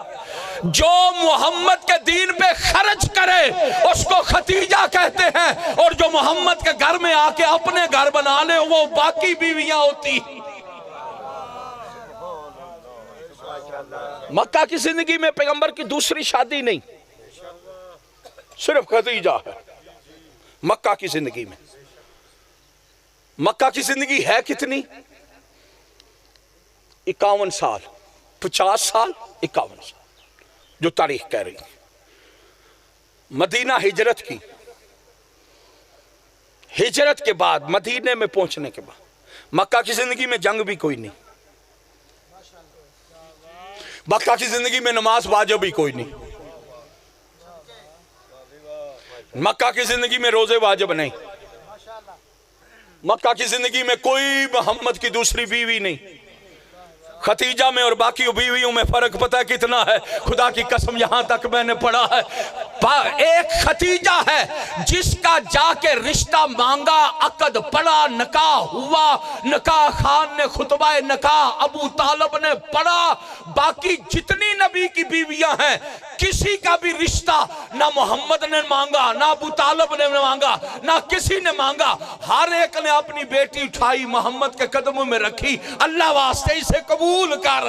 जो मोहम्मद के दीन पे खर्च करे उसको खतीजा कहते हैं, और जो मोहम्मद के घर में आके अपने घर बना ले वो बाकी बीवियां होती। मक्का की जिंदगी में पैगंबर की दूसरी शादी नहीं, सिर्फ खतीजा है मक्का की जिंदगी में। मक्का की जिंदगी है कितनी? 51 साल, 50 साल, 51 साल जो तारीख कह रही है। मदीना हिजरत की, हिजरत के बाद मदीने में पहुंचने के बाद मक्का की जिंदगी में जंग भी कोई नहीं, मक्का की जिंदगी में नमाज वाजिब भी कोई नहीं, मक्का की जिंदगी में रोजे वाजिब नहीं, मक्का की जिंदगी में कोई मोहम्मद की दूसरी बीवी नहीं, खतीजा में और बाकी बीवियों में फर्क पता है कितना है? खुदा की कसम यहां तक मैंने पढ़ा है, एक खतीजा है जिसका जाके रिश्ता मांगा, अकद पड़ा, नकाह हुआ, नकाह खान ने खुतबा नकाह अबू तालब ने पढ़ा। बाकी जितनी नबी की बीवियां हैं किसी का भी रिश्ता ना मोहम्मद ने मांगा, ना अबू तालब ने मांगा, ना किसी ने मांगा। हर एक ने अपनी बेटी उठाई, मोहम्मद के कदमों में रखी, अल्लाह वास्ते इसे कबूल कर।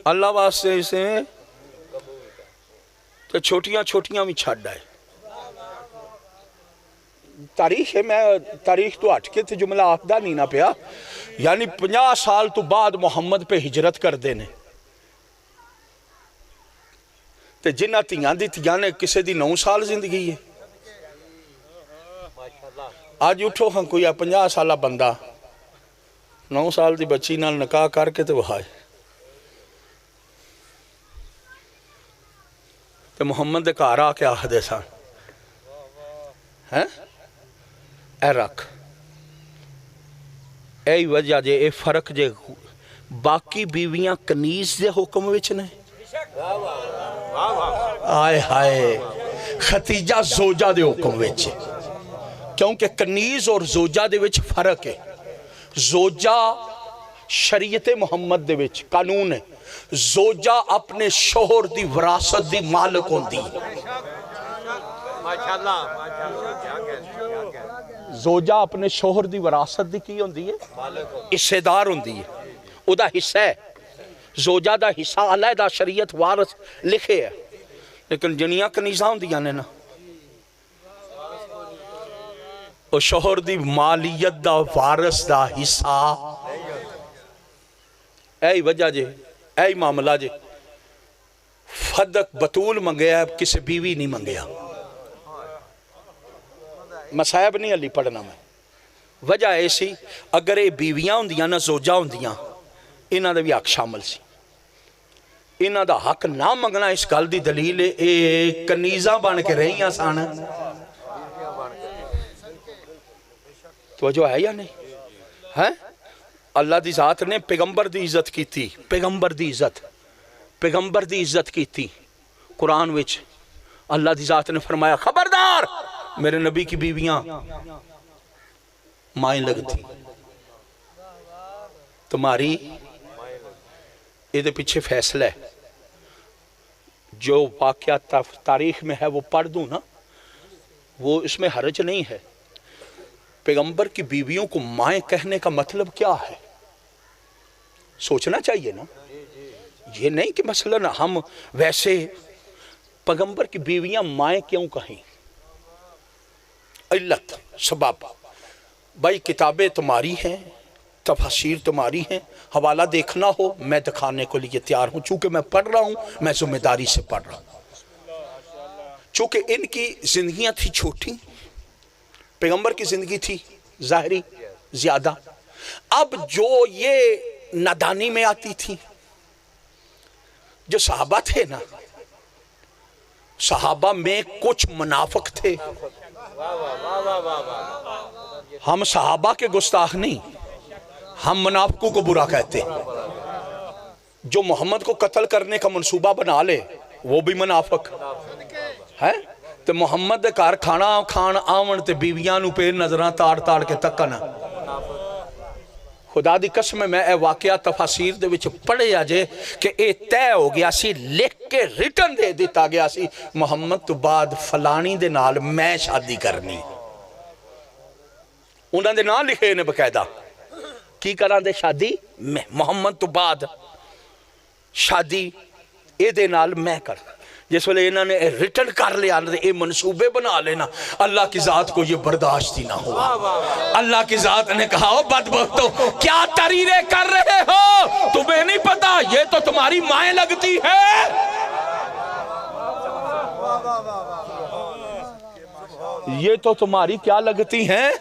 अल्लाह वास्ते इसे तो छोटियां छोटियां भी छड़ आए। तारीख है, मैं तारीख तो हट के जुमला आखदा नहीं ना पिया, यानी 50 साल तो बाद मुहम्मद पे हिजरत करते ने ते जिन्हां धियां दी धियां ने किसी दी 9 साल जिंदगी है। अज उठो हाँ कोई 50 साल बंदा 9 साल की बच्ची नाल निकाह करके तो वहाए तो मुहम्मद दे घर आके आखदे सन हैं ए रख। यही वजह जे ए फर्क जे बाकी बीवियां कनीज दे हुक्म विच ने, आए हाय खतीजा जोजा दे हुक्म विच, क्योंकि कनीज और जोजा दे विच फर्क है। जोजा शरीयत मुहम्मद दे विच कानून है, जोजा अपने शोहर दी विरासत दी मालिक होंदी है। जोजा अपने शोहर दी विरासत दी की होंदी है? हिस्सेदार होंदी है, उदा हिस्सा है। जोजा दा हिस्सा अलहदा शरीयत वारस लिखे है, लेकिन जिनियां कनीज़ां होंदियां ने ना वो शोहर दी मालियत दा वारस दा हिस्सा। यही वजह जे, यही मामला जे फदक बतूल मंगया, किसी बीवी नहीं मंगया। मसायब नहीं हली पढ़ना मैं, वजह ऐसी अगर ये बीवियां होंदियां ना जोजा होंदियां, इन्हां दा भी हक शामिल सी। इन्हां दा हक ना मंगना इस गल दी दलील ए कनीज़ां बन के रहियां सन। तो जो है या नहीं है? अल्लाह दी जात ने पैगंबर दी इज्जत की थी, पैगंबर दी इज्जत की थी। कुरान विच अल्लाह दी जात ने फरमाया खबरदार मेरे नबी की बीवियां माएँ लगती, तुम्हारी ये पीछे फैसला है। जो वाकया तारीख में है वो पढ़ दूं ना, वो इसमें हर्ज नहीं है। पैगंबर की बीवियों को माएँ कहने का मतलब क्या है, सोचना चाहिए ना। ये नहीं कि मसलन हम वैसे पैगंबर की बीवियां माएँ क्यों कहें, इल्लत सबब। भाई किताबें तुम्हारी हैं, तफसीर तुम्हारी हैं, हवाला देखना हो मैं दिखाने को लिए तैयार हूँ। चूँकि मैं पढ़ रहा हूँ, मैं जिम्मेदारी से पढ़ रहा हूँ। चूँकि इनकी जिंदगियाँ थी छोटी, पैगंबर की जिंदगी थी ज़ाहिरी ज़्यादा। अब जो ये नादानी में आती थी, जो सहाबा थे ना, सहाबा में कुछ मुनाफिक थे। हम सहाबा के गुस्ताख नहीं, हम मुनाफिकों को बुरा कहते हैं। जो मोहम्मद को कत्ल करने का मंसूबा बना ले वो भी मुनाफिक है। तो मोहम्मद दे घर खाना खान आवन ते बीवियां नूं पे नजरां ताड़ ताड़ के तकन। खुदा दी कसम मैं ए वाकया तफसीर दे विच पढ़िया जे कि ये तय हो गया सी, लिख के रिटन दे दिता गया सी, मोहम्मद तो बाद फलानी दे नाल मैं शादी करनी। उन्हां दे नाम लिखे ने बकायदा की करा दे शादी मैं, मोहम्मद तो बाद शादी ए नाल मैं कर। जिस वेले इन्होंने रिटर्न कर लिया, ये मनसूबे बना लेना, अल्लाह की जात को ये बर्दाश्त ही ना हुआ। अल्लाह की जात ने कहा ओ बदबख्तो क्या तरीरे कर रहे हो, तुम्हें नहीं पता ये तो तुम्हारी माएँ लगती है। ये तो तुम्हारी क्या लगती हैं।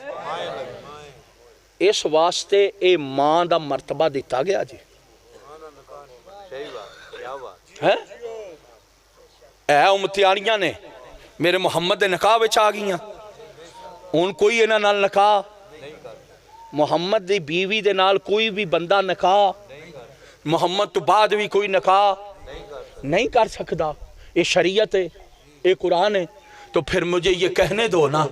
इस वास्ते ए मां दा मर्तबा दिता गया जी है। उम्मतियानियां ने मेरे मुहम्मद दे निकाह विच आ गईयां। हुण कोई इन्हां नाल निकाह, मुहम्मद दी बीवी दे नाल कोई भी बंदा निकाह, मुहम्मद तो बाद भी कोई निकाह नहीं कर सकता। ये शरीयत है, ये कुरान है। तो फिर मुझे ये कहने दो ना,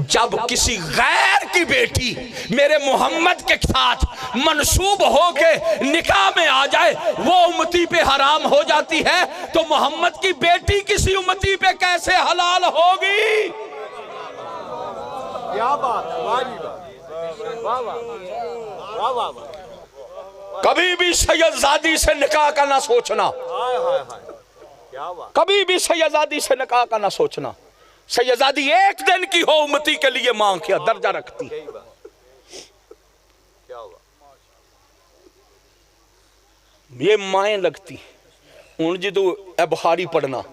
जब किसी गैर की बेटी मेरे मोहम्मद के साथ मंसूब होके निकाह में आ जाए, वो उम्मती पे हराम हो जाती है, तो मोहम्मद की बेटी किसी उम्मती पे कैसे हलाल होगी? क्या बात, वाह जी वाह, वाह वाह वाह। कभी भी सैयदजादी से निकाह का ना सोचना, कभी भी सैयदजादी से निकाह का ना सोचना। सैयदजादी एक दिन की हो उम्मती के लिए मां क्या दर्जा रखती। ये माएँ लगती। हुण जो ए बुखारी पढ़ना,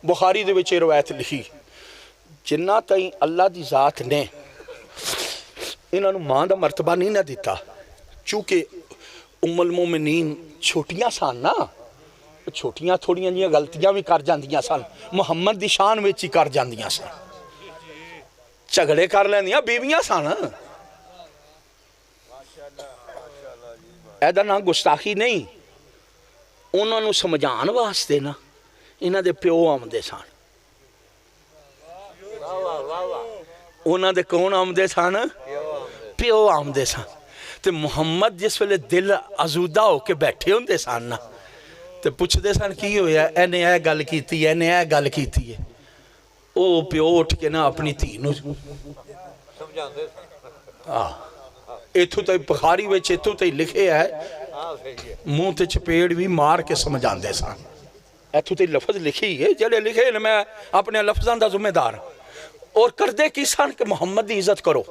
बुखारी दे विच रवायत लिखी, जिन्ना ताईं अल्लाह दी जात ने इन्हां नूं मां दा मरतबा नहीं ना दिता, चूंकि उम्मुल मोमिनीन छोटियां सन ना, छोटियां थोड़ियां जिहियां गलतियां भी कर जांदियां सन, मुहम्मद दी शान विच ही कर जांदियां सन, झगड़े कर लैंदियां बीवियां सन। एदा ना गुस्ताखी नहीं, उन्हां नूं समझाण वास्ते ना इन्हां दे प्यो आउंदे सन। उन्हां दे कौन आउंदे सन? प्यो आउंदे सन। ते मुहम्मद जिस वेले दिल आजूदा होके बैठे हुंदे सन ना, ते पुछदे सन की होया, इहने यह गल कीती है, इहने यह गल कीती है। ओ प्यो उठ के ना अपनी धी नूं समझांदे सन। इत्थों तक बुखारी विच इत्थों तक लिखे है, मुंह ते चपेड़ भी मार के समझांदे सन। इत्थों तक लफज लिखी है, जेड़े लिखे ने मैं अपने लफजां दा जिम्मेदार। और करदे की सन कि मुहम्मद दी इज्जत करो,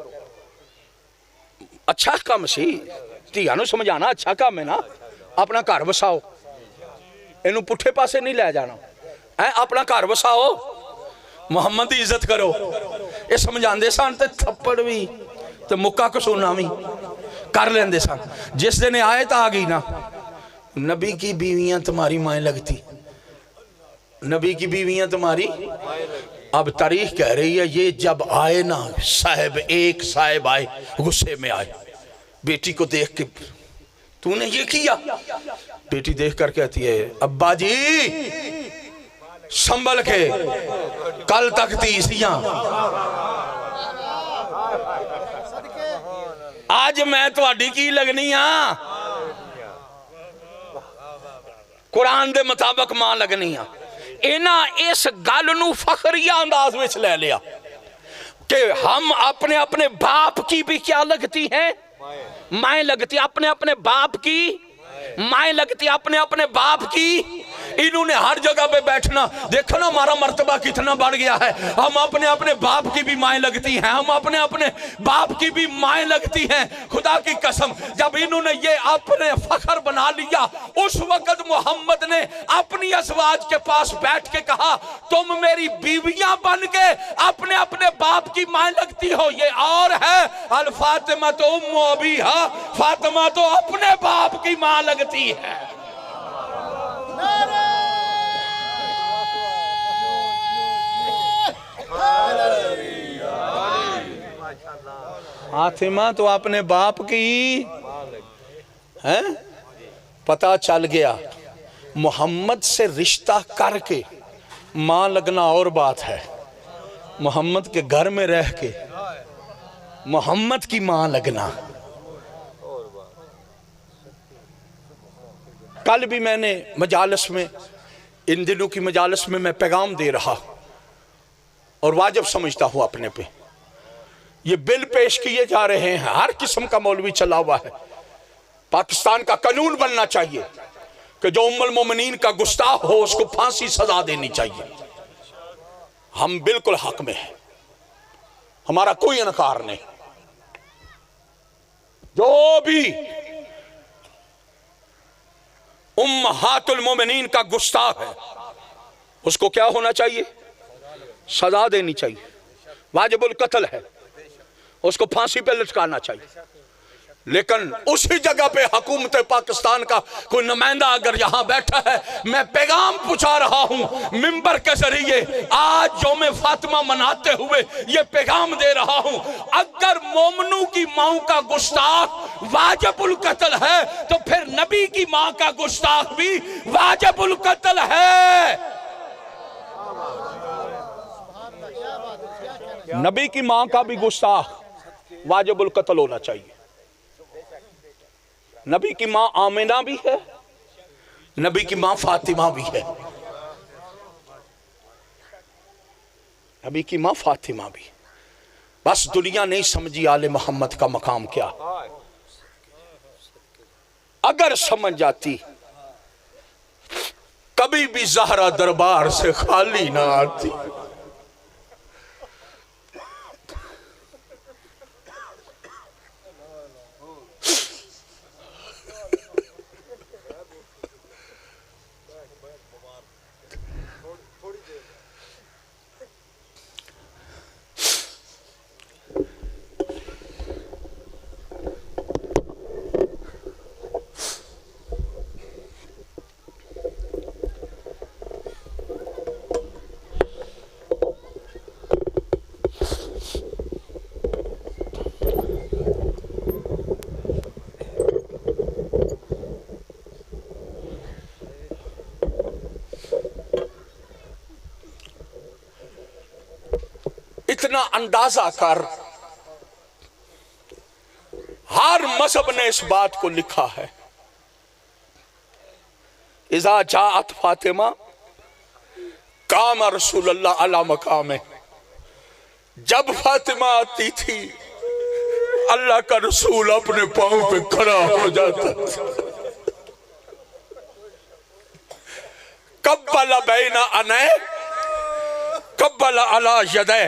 अच्छा काम सी, धियां नूं समझाना अच्छा काम है ना, अपना घर वसाओ, इनू पुठे पासे नहीं लै जाना है, अपना घर वसाओ, मुहम्मद की इज्जत करो। ये समझाते सन, ते थप्पड़ भी ते मुक्का कसूना भी कर लेंदे सन। जिस दिन आयत आ गई ना, नबी की बीवियां तुम्हारी माएँ लगती, नबी की बीवियां तुम्हारी, अब तारीख कह रही है ये जब आए ना साहब, एक साहब आए गुस्से में आए, बेटी को देख के तूने ये किया, बेटी देख कर कहती है अब्बा जी संभल के, कल तक तीसियां, आज मैं तुहाडी की लगनी हाँ, कुरान दे मुताबिक मां लगनी हाँ। इन्हां इस गल नूं फखरिया अंदाज में ले लिया कि हम अपने अपने बाप की भी क्या लगती हैं, माएँ लगती, अपने अपने बाप की माएँ लगती, अपने अपने बाप की। इन्होंने हर जगह पे बैठना, देखो ना हमारा मर्तबा कितना बढ़ गया है। हम अपने अपने बाप की भी माएँ लगती हैं, हम अपने अपने बाप की भी माएँ लगती हैं। खुदा की कसम, जब इन्होंने ये अपने फखर बना लिया, उस वक्त मोहम्मद ने अपनी अज़वाज के पास बैठ के कहा तुम मेरी बीवियां बन के अपने अपने बाप की माएँ लगती हो। ये और है अल फातिमा तो उम्मु अबीहा, फातिमा तो अपने बाप की माँ लगती है। फातिमा तो अपने बाप की है। पता चल गया मोहम्मद से रिश्ता करके मां लगना और बात है, मोहम्मद के घर में रह के मोहम्मद की मां लगना। कल भी मैंने मजालस में, इन दिनों की मजालस में मैं पैगाम दे रहा और वाजिब समझता हूँ अपने पे, ये बिल पेश किए जा रहे हैं, हर किस्म का मौलवी चला हुआ है। पाकिस्तान का कानून बनना चाहिए कि जो उम्मुल मोमिनीन का गुस्ताख हो उसको फांसी सजा देनी चाहिए। हम बिल्कुल हक में हैं, हमारा कोई इनकार नहीं। जो भी उम्महातुल मोमिनीन का गुस्ताख है उसको क्या होना चाहिए? सजा देनी चाहिए, वाजिबुल कत्ल है, उसको फांसी पे लटकाना चाहिए। लेकिन उसी जगह पे हुकूमत पाकिस्तान का कोई नुमाइंदा अगर यहाँ बैठा है, मैं पैगाम पहुंचा रहा हूँ मिंबर के जरिए, आज यौम फातिमा मनाते हुए ये पैगाम दे रहा हूँ, अगर मोमनू की माँ का गुस्ताख वाजिबुल कत्ल है तो फिर नबी की माँ का गुस्ताख भी वाजिबुल कत्ल है। नबी की माँ का भी गुस्ताख वाजिबुल कत्ल होना चाहिए। नबी की माँ आमिना भी है, नबी की माँ फातिमा भी है, नबी की माँ फातिमा भी। बस दुनिया नहीं समझी आले मोहम्मद का मकाम क्या। अगर समझ जाती कभी भी ज़हरा दरबार से खाली ना आती। इतना अंदाजा कर, हर मजहब ने इस बात को लिखा है, इज़ा जाअत फातिमा काम रसूलुल्लाह अला मकाम। जब फातिमा आती थी अल्लाह का रसूल अपने पांव पे खड़ा हो जाता था। कब्बला बैना अनै कब्बला अला यदै,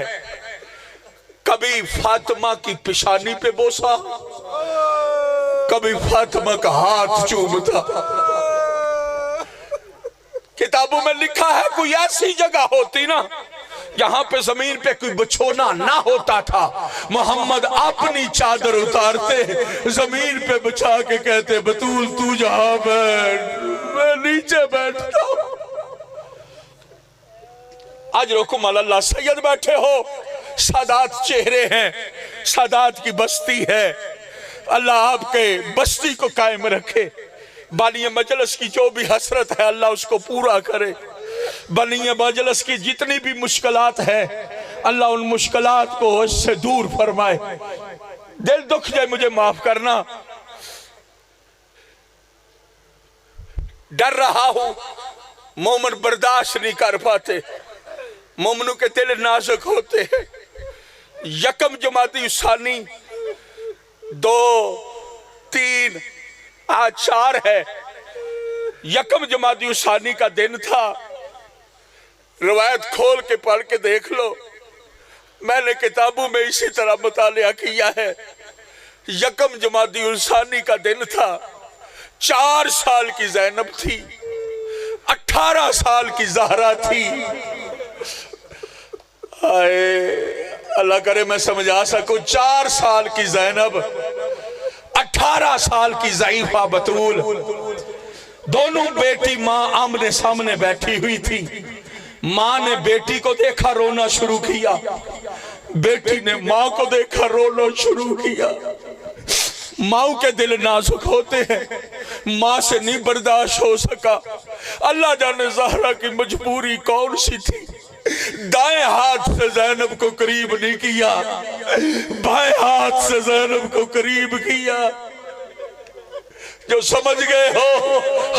कभी फातिमा की पेशानी पे बोसा, कभी फातिमा का हाथ चूमता। किताबों में लिखा है कोई ऐसी जगह होती ना जहां पे जमीन पे कोई बिछोना ना होता था, मोहम्मद अपनी चादर उतारते जमीन पे बिछा के कहते बतूल तू जहां बैठ, मैं नीचे बैठता हूं। आज रुकुम अल्लाह सैयद बैठे हो, सादात चेहरे हैं, सादात की बस्ती है, अल्लाह आपके बस्ती को कायम रखे। बानिया मजलिस की जो भी हसरत है अल्लाह उसको पूरा करे। बानिया मजलिस की जितनी भी मुश्किलात है अल्लाह उन मुश्किलात को उससे दूर फरमाए। दिल दुख जाए मुझे माफ करना, डर रहा हूं, मोमन बर्दाश्त नहीं कर पाते, मोमनों के दिल नाजुक होते हैं। यकम जमाती सानी 2, 3 आज 4 है, यकम जमाती सानी का दिन था। रवायत खोल के पढ़ के देख लो, मैंने किताबों में इसी तरह मुतालिया किया है। यकम जमाती सानी का दिन था, 4 साल की ज़ैनब थी, 18 साल की ज़हरा थी। आए अल्लाह करे मैं समझा सकूं, 4 साल की ज़ैनब, 18 साल की ज़ईफा बतूल, दोनों बेटी माँ आमने सामने बैठी हुई थी। माँ ने बेटी को देखा रोना शुरू किया, बेटी ने माँ को देखा रोना शुरू किया। माँ के दिल नाजुक होते हैं, माँ से नहीं बर्दाश्त हो सका। अल्लाह जाने ज़हरा की मजबूरी कौन सी थी, दाएं हाथ से ज़ैनब को करीब नहीं किया, बाएं हाथ से ज़ैनब को करीब किया। जो समझ गए हो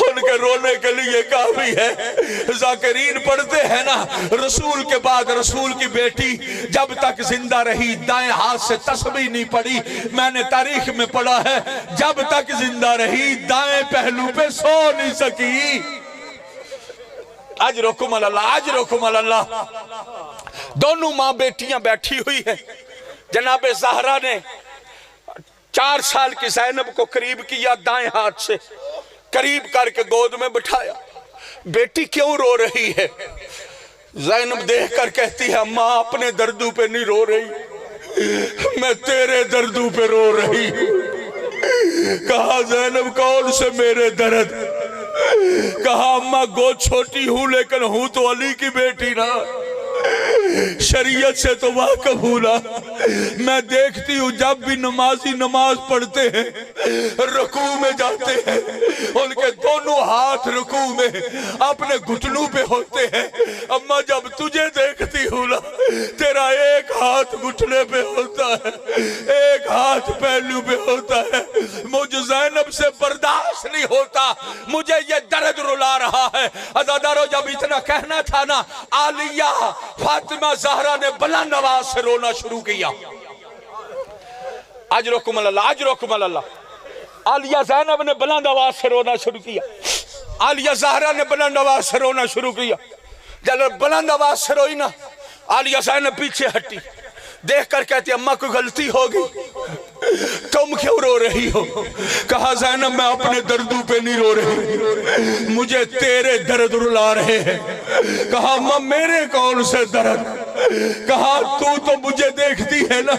उनके रोने के लिए काफी है। ज़ाकिरीन पढ़ते हैं ना, रसूल के बाद रसूल की बेटी जब तक जिंदा रही दाएं हाथ से तस्बीह नहीं पड़ी। मैंने तारीख में पढ़ा है जब तक जिंदा रही दाएं पहलू पे सो नहीं सकी। आज रुकुम अल्लाह, आज रुकुम अल्लाह। दोनों माँ बेटियां बैठी हुई है। जनाबे ज़हरा ने 4 साल की ज़ैनब को करीब किया, दाएं हाथ से करीब करके गोद में बिठाया। बेटी क्यों रो रही है? ज़ैनब देख कर कहती है माँ अपने दर्दों पे नहीं रो रही, मैं तेरे दर्दों पे रो रही। कहा ज़ैनब कौन से मेरे दर्द, कहा अम्मा गो छोटी हूं लेकिन हूं तो अली की बेटी ना, शरीयत से तो वाकफ हूं ना। मैं देखती हूँ जब भी नमाजी नमाज पढ़ते हैं रुकू में जाते हैं, उनके दोनों हाथ रुकू में अपने घुटनों पे होते हैं। अम्मा जब तुझे देखती हूँ ना तेरा एक हाथ घुटने पे होता है, एक हाथ पहलू पे होता है। मुझे ज़ैनब से बर्दाश्त नहीं होता, मुझे ये दर्द रुला रहा है। अज़ादारों जब इतना कहना था ना, आलिया फातिमा ज़हरा ने बुलंद आवाज से रोना शुरू किया। अजरुकुम अल्लाह, अजरुकुम अल्लाह। आलिया ज़ैनब ने बुलंद आवाज से रोना शुरू किया, आलिया ज़हरा ने बुलंद आवाज से रोना शुरू किया। जब बुलंद आवाज से रोई ना, आलिया ज़ैनब पीछे हटी, देख कर कहती अम्मा कोई गलती होगी, तुम क्यों रो रही हो? कहा ज़ैनब मैं अपने दर्दों पे नहीं रो रही, मुझे तेरे दर्द रुला रहे हैं। कहा अम्मा मेरे कौन से दर्द? कहा तू तो मुझे देखती है ना,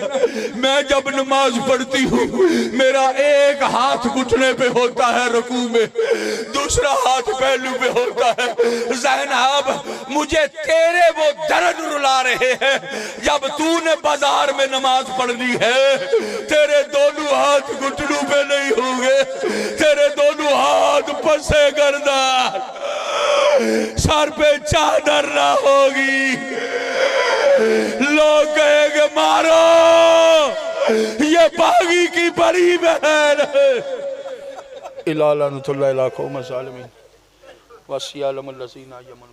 मैं जब नमाज पढ़ती हूँ मेरा एक हाथ घुटने पे होता है रुकू में, दूसरा हाथ पहलू पे होता है। ज़ैनब मुझे तेरे वो दर्द रुला रहे हैं जब तूने बाजार में नमाज पढ़नी है, तेरे दोनों हाथ घुटनों पे नहीं होंगे, तेरे दोनों हाथ पसे गर्दन, सर पे चादर ना होगी। लोग कहेंगे मारो ये बागी की बड़ी बहन है। इला लानतुल्लाह इला कौम ज़ालिमीन वसियालम लज़ीना यमन।